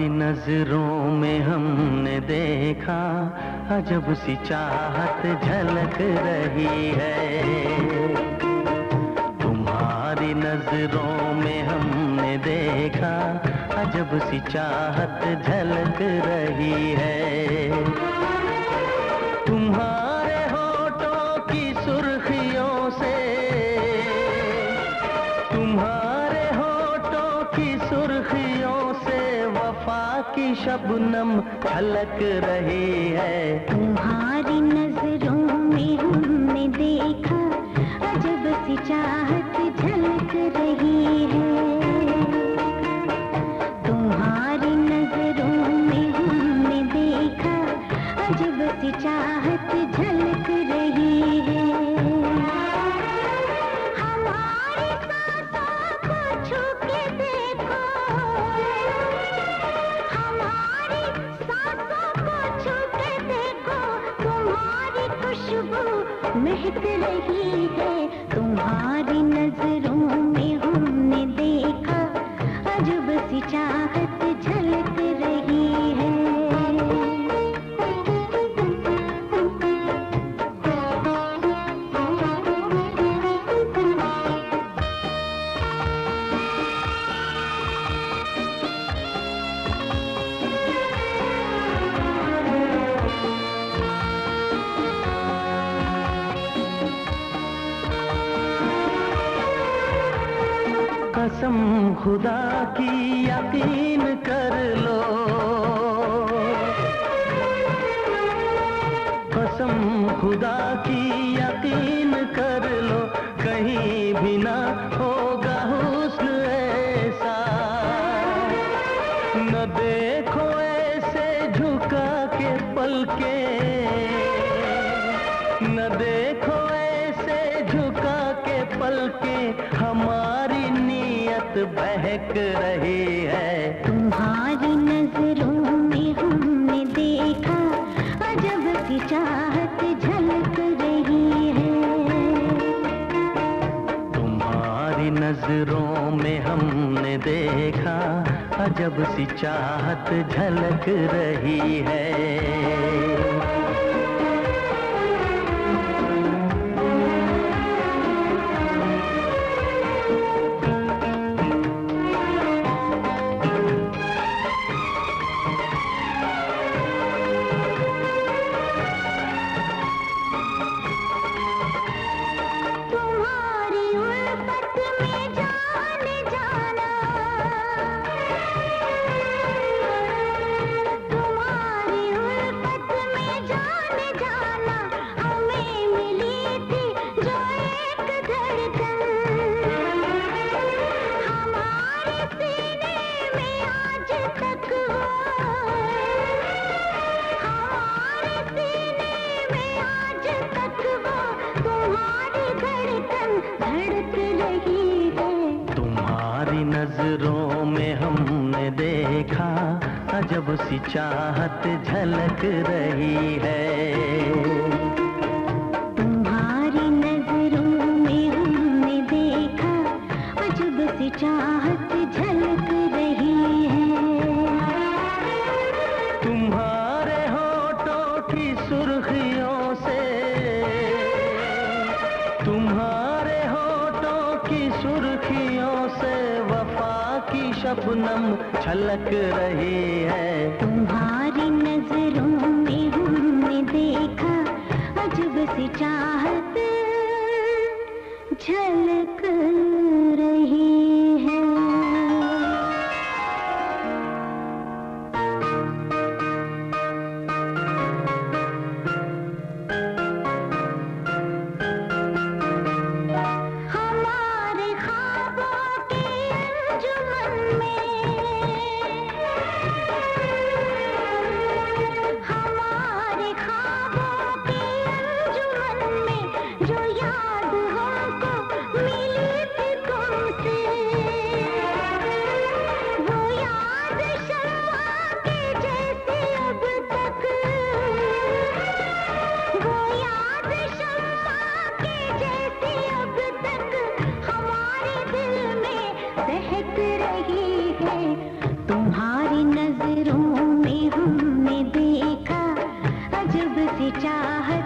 तुम्हारी नजरों में हमने देखा अजब सी चाहत झलक रही है। तुम्हारी नजरों में हमने देखा अजब सी चाहत झलक रही है। तुम्हारे होठों की सुर्खियों से, तुम्हारे होठों की सुर्खियों से वफा की शबनम झलक रही है। तुम्हारी नजरों में हमने देखा अजब सी चाहत झलक रही है। तुम्हारी नजरों में हमने देखा अजब सी चाहत झलक रही है। हमारी सांसों को छू के देखो, हमारी सांसों को छू के देखो, तुम्हारी खुशबू महक रही है। तुम्हारी नजरों में हमने देखा अजब सी चाहत झलक रही है। कसम खुदा की यकीन कर लो, कसम खुदा की यकीन कर लो, कहीं भी ना होगा हुस्न ऐसा। न देखो ऐसे झुका के पलके, न देखो ऐसे झुका के पलके, हमारी बहक रही है। तुम्हारी नजरों में हमने देखा अजब सी चाहत झलक रही है। तुम्हारी नजरों में हमने देखा अजब सी चाहत झलक रही है। नजरों में हमने देखा अजब सी चाहत झलक रही है। तुम्हारी नजरों में हमने देखा अजब सी चाहत झलक रही है। तुम्हारे होठों की सुर्खियों से, तुम्हारे होठों की सुर्खियों से वफा की शबनम छलक रही है। तुम्हारी नजरों में हमने देखा अजब सी चाहत झलक रही है। तुम्हारी नजर नजरों में हमने देखा अजब सी चाहत